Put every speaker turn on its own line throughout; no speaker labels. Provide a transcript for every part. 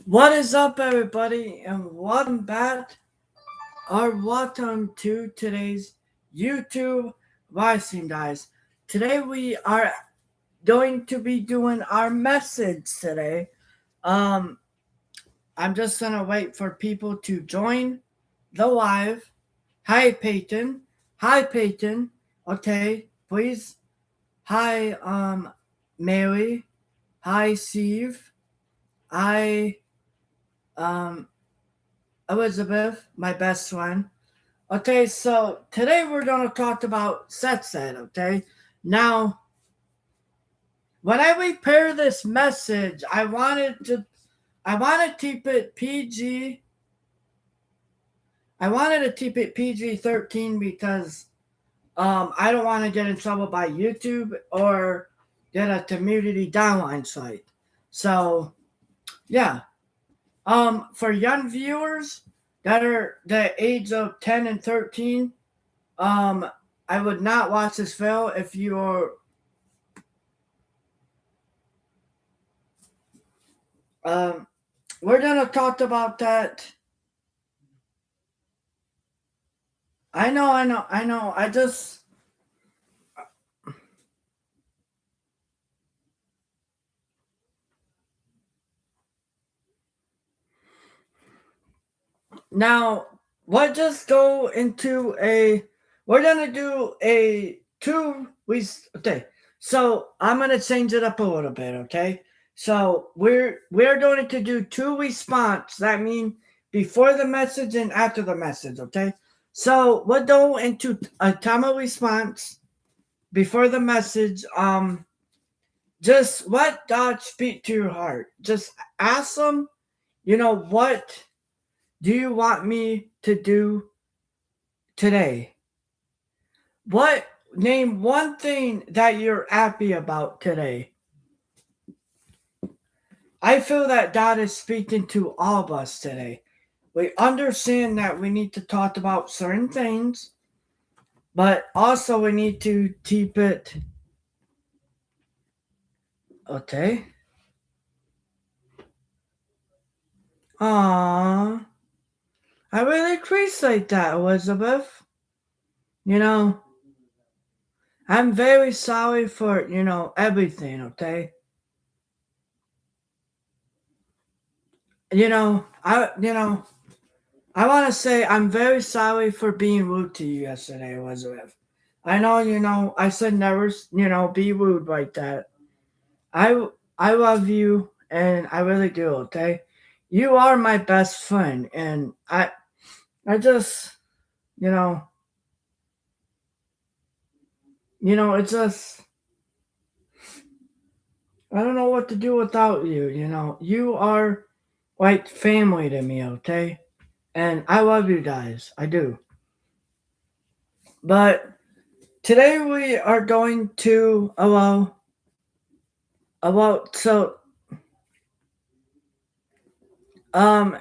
What is up, everybody, and welcome back or welcome to today's YouTube live stream, guys. Today we are going to be doing our message today. Um, I'm just gonna wait for people to join the live. Hi, Peyton. Hi, Peyton. Okay, please. Hi, Mary. Hi, Steve. Hi, um, Elizabeth, my best friend. Okay, so today we're gonna talk about sex ed. Okay, now when I prepare this message, I wanted to keep it PG. I wanted to keep it PG-13 because I don't want to get in trouble by YouTube or get a community downline site. So yeah, for young viewers that are the age of 10 and 13, Um, I would not watch this film if you're. Um, we're gonna talk about that. I know. I just now let's just go into a. We're gonna do a two. Okay. So I'm gonna change it up a little bit. Okay. So we're going to do two response. That means before the message and after the message. Okay. So we'll go into a time of response before the message. Just let God speak to your heart. Just ask Him, what do you want me to do today? What name one thing that you're happy about today? I feel that God is speaking to all of us today. We understand that we need to talk about certain things, but also we need to keep it okay. Aww. I really appreciate that, Elizabeth. You know, I'm very sorry for, everything, okay? I want to say I'm very sorry for being rude to you yesterday, Elizabeth. I know, I said never, be rude like that. I love you and I really do, okay? You are my best friend and I just, you know, it's just I don't know what to do without you, You are like family to me, okay? And I love you guys. I do. But today we are going to about so um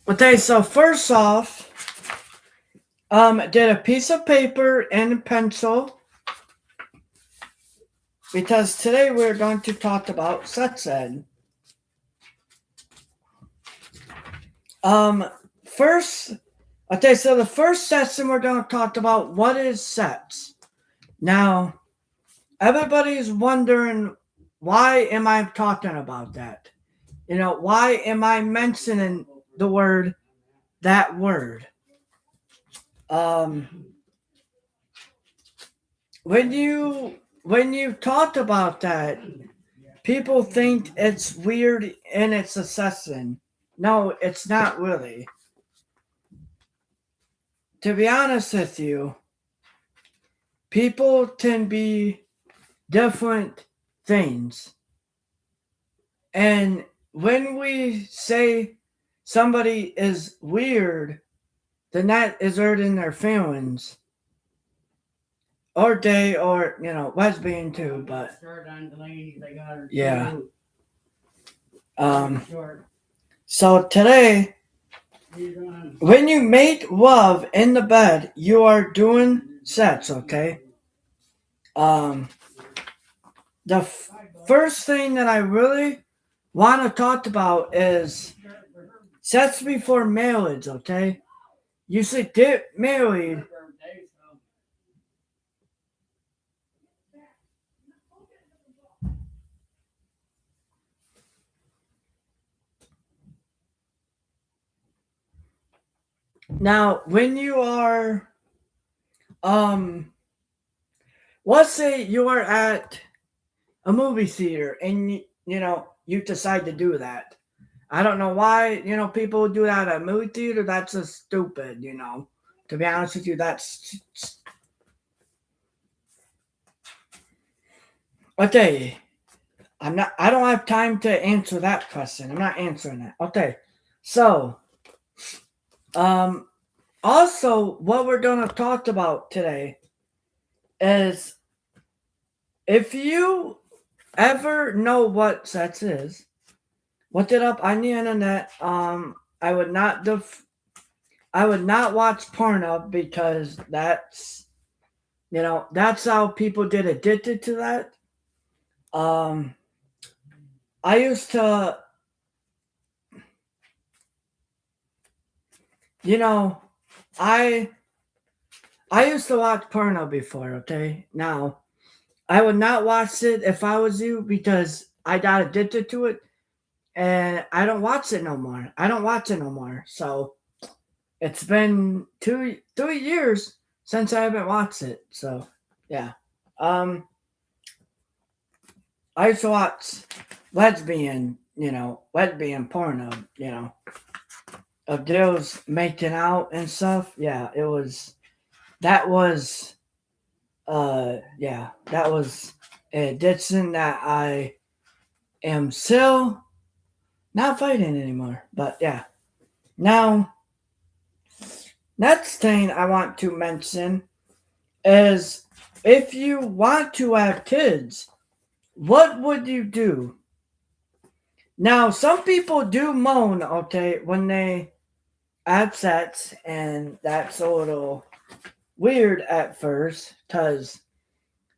okay, so first off, get a piece of paper and a pencil because today we're going to talk about sex ed. Um first Okay, so the first session we're going to talk about what is sex. Now, everybody's wondering, why am I talking about that? Why am I mentioning that word? Um, when you talk about that, people think it's weird and it's assessing. No, it's not really. To be honest with you, people can be different things. And when we say somebody is weird, then that is hurting their feelings. Or gay or, lesbian too, but yeah. So today when you make love in the bed, you are doing sex, okay? Um, the first thing that I really want to talk about is sex before marriage, okay? You should get married. Now, when you are, um, let's say you are at a movie theater and you decide to do that. I don't know why people do that at a movie theater. That's just stupid. To be honest with you, that's okay. I'm not. I don't have time to answer that question. I'm not answering that. Okay, so um, also what we're gonna talk about today is if you ever know what sex is, look it up on the internet. I would not watch porno because that's how people get addicted to that. Um, I used to, you know, I I used to watch porno before. Okay, now I would not watch it if I was you because I got addicted to it, and I don't watch it no more. I don't watch it no more. So it's been 3 years since I haven't watched it. So yeah, um, I used to watch lesbian porno, of girls making out and stuff. Yeah, that was, that was an addiction that I am still not fighting anymore. But yeah, now, next thing I want to mention is if you want to have kids, what would you do? Now, some people do moan, okay, when they have sex, and that's a little weird at first because,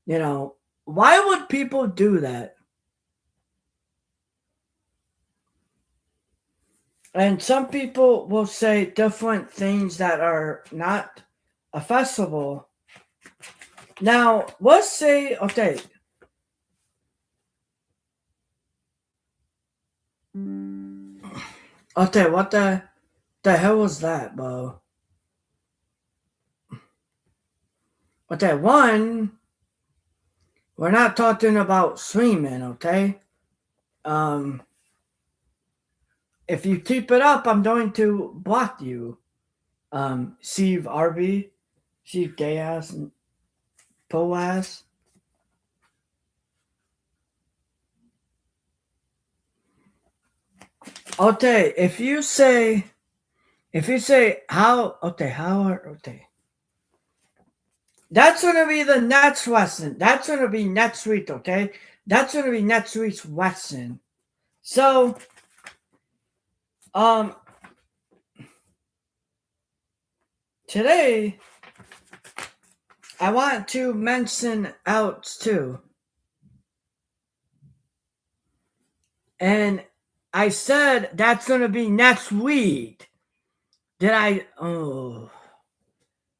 why would people do that? And some people will say different things that are not accessible. Now, let's say, okay, what the hell was that, bro? Okay, one, we're not talking about streaming, okay? Um, if you keep it up, I'm going to block you. Steve RB, Steve Gay ass, po ass. Okay, if you say how, that's gonna be the next lesson. That's gonna be next week, okay? That's gonna be next week's lesson. So, um, today I want to mention outs too, and I said that's gonna be next week. Did I? Oh,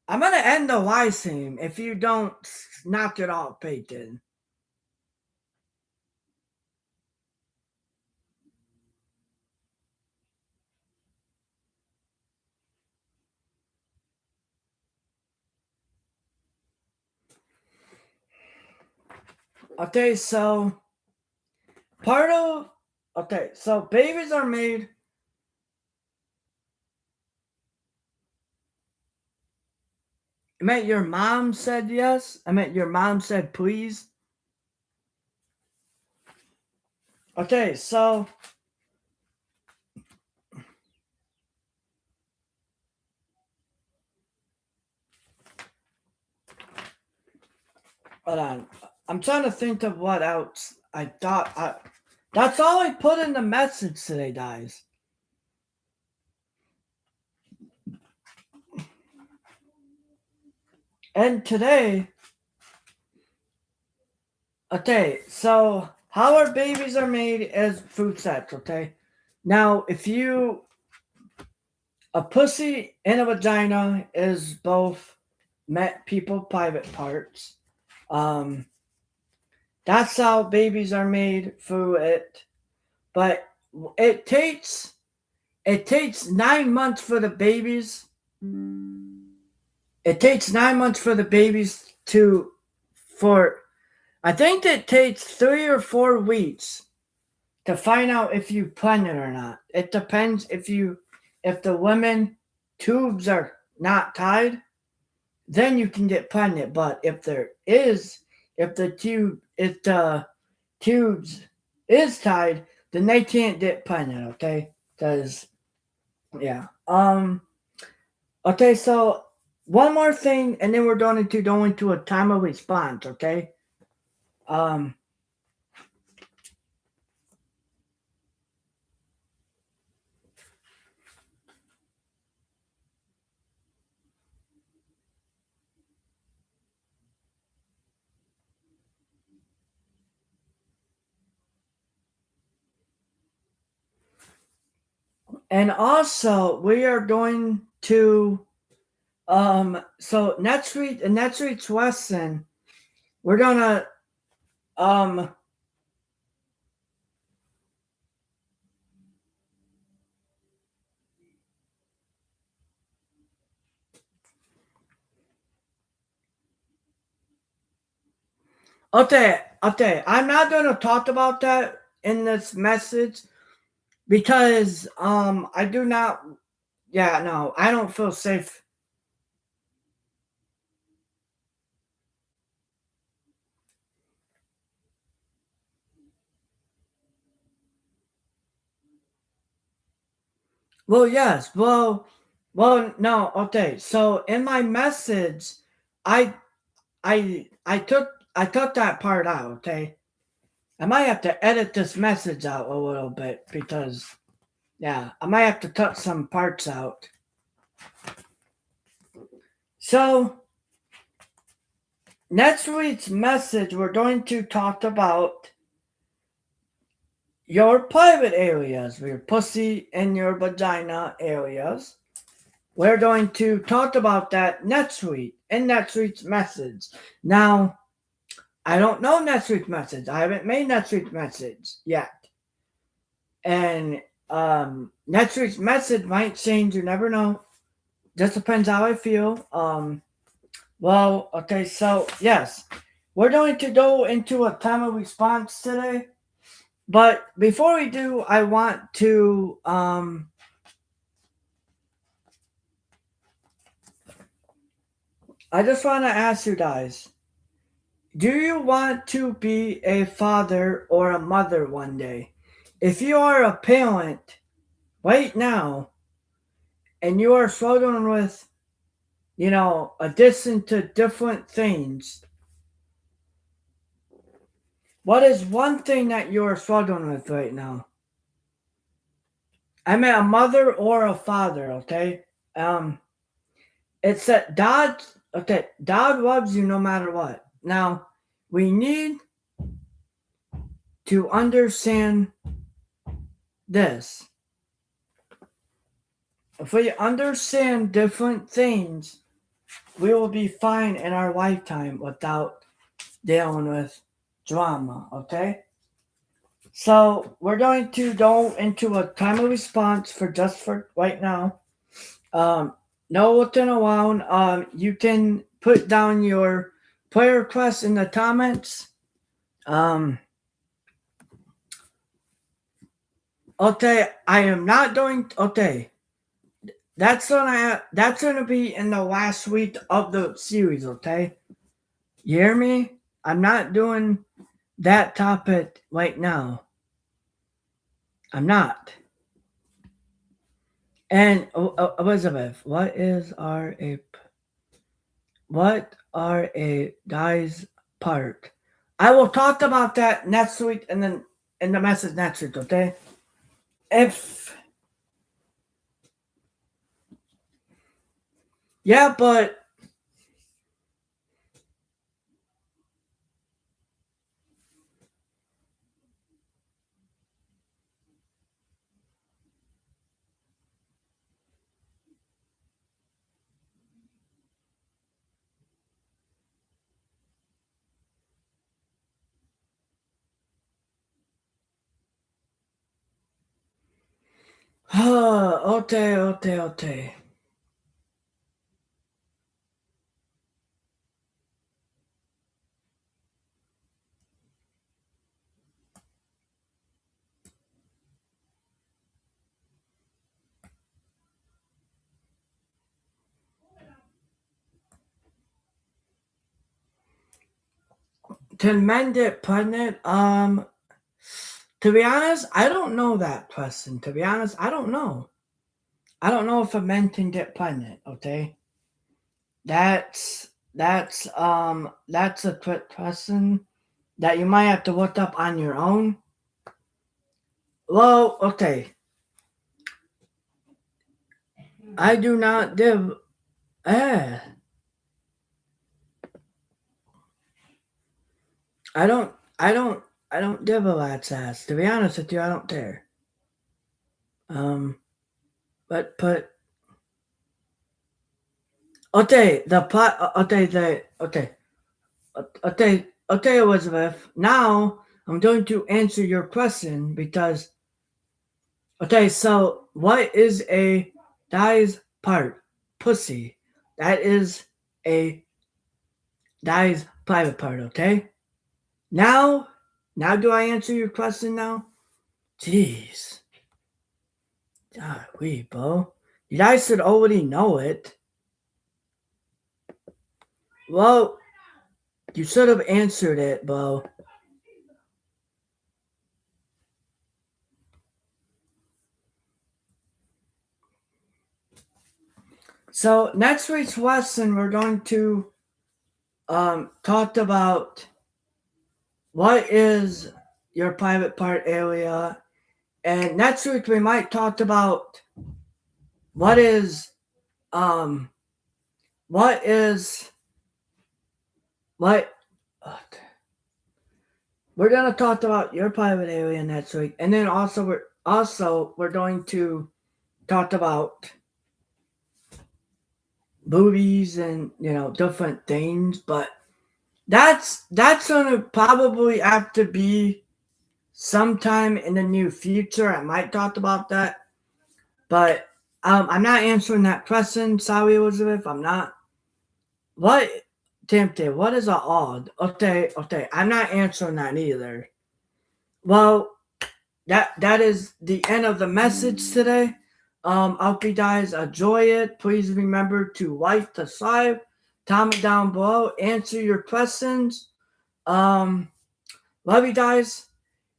I'm gonna end the live stream if you don't knock it off, Peyton. Okay, so part of so babies are made. I meant your mom said yes. I meant your mom said please. Okay, so hold on. I'm trying to think of what else I thought. That's all I put in the message today, guys. And today, okay, so how our babies are made is food sets, okay? Now, if you, a pussy and a vagina is both met people private parts. Um, that's how babies are made through it. But it takes it takes 9 months for the babies. It takes 9 months for the babies to for I think it takes 3 or 4 weeks to find out if you pregnant or not. It depends if the women tubes are not tied, then you can get pregnant. But if the tubes is tied, then they can't get pregnant. Okay, because yeah. Okay, so one more thing, and then we're going to go into a time of response. Okay. Um. And also, we are going to so next week's lesson, we're gonna um okay, I'm not gonna talk about that in this message because I do not, yeah, no, I don't feel safe. Well, yes, well, no, okay. So in my message, I I took that part out, okay? I might have to edit this message out a little bit because yeah, I might have to cut some parts out. So, next week's message, we're going to talk about your private areas, your pussy and your vagina areas. We're going to talk about that next week in next week's message. Now, I don't know next week's message. I haven't made next week's message yet. And next week's message might change. You never know. Just depends how I feel. Well, okay, so yes, we're going to go into a time of response today. But before we do, I want to I just want to ask you guys, do you want to be a father or a mother one day? If you are a parent right now and you are struggling with, addition to different things, what is one thing that you are struggling with right now? I mean, a mother or a father, okay? It's that God loves you no matter what. Now, we need to understand this. If we understand different things, we will be fine in our lifetime without dealing with drama, okay? So, we're going to go into a time of response for right now. No looking around. You can put down your prayer requests in the comments. Okay, I am not doing. Okay, that's gonna be in the last week of the series. Okay, you hear me? I'm not doing that topic right now. I'm not. And Elizabeth, what are a guy's part? I will talk about that next week, and then in the message next week. Okay. If yeah, but Okay. Can men get pregnant? To be honest, I don't know that question. To be honest, I don't know. I don't know if a man can get pregnant. Okay, that's a quick question that you might have to look up on your own. Well, okay, I do not give. Eh, I don't. I don't. I don't give a rat's ass. To be honest with you, I don't care. Um, but okay, the pot. Okay, the okay. Okay, Elizabeth. Now I'm going to answer your question because okay, so what is a guy's part? Pussy. That is a guy's private part. Okay. Now, now do I answer your question now? Jeez, God, we Bo. You guys should already know it. Well, you should have answered it, Bo. So next week's lesson, we're going to talk about what is your private part area, and next week we might talk about what is um what is what we're gonna talk about your private area next week, and then we're going to talk about movies and different things, but that's gonna probably have to be sometime in the near future. I might talk about that, but I'm not answering that question. Sorry, Elizabeth, I'm not. What, Timothy? What is a odd? Okay, I'm not answering that either. Well, that is the end of the message today. I hope you guys enjoy it. Please remember to like, subscribe, comment down below, answer your questions. Love you guys,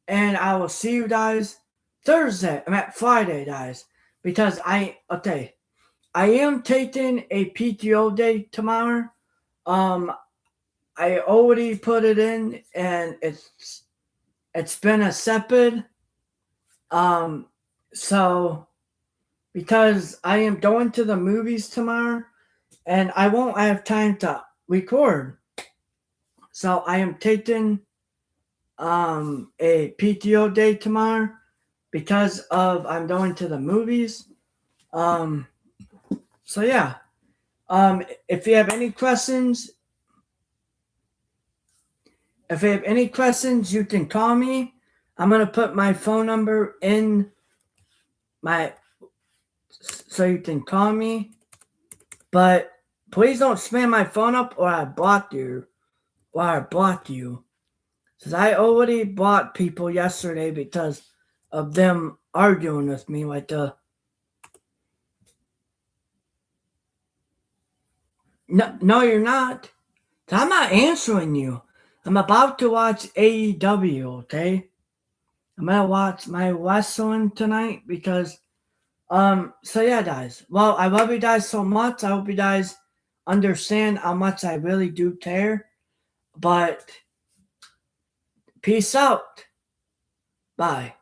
and I will see you guys Thursday. I'm at Friday, guys, because I am taking a PTO day tomorrow. Um, I already put it in, and it's been accepted. Um, so because I am going to the movies tomorrow, and I won't have time to record, so I am taking a PTO day tomorrow because of I'm going to the movies. Um, so yeah. If you have any questions, you can call me. I'm gonna put my phone number in my so you can call me. But please don't spam my phone up or I block you. Because I already blocked people yesterday because of them arguing with me like the no you're not. I'm not answering you. I'm about to watch AEW, okay? I'm gonna watch my wrestling tonight because so yeah guys. Well, I love you guys so much. I hope you guys understand how much I really do care. But peace out. Bye.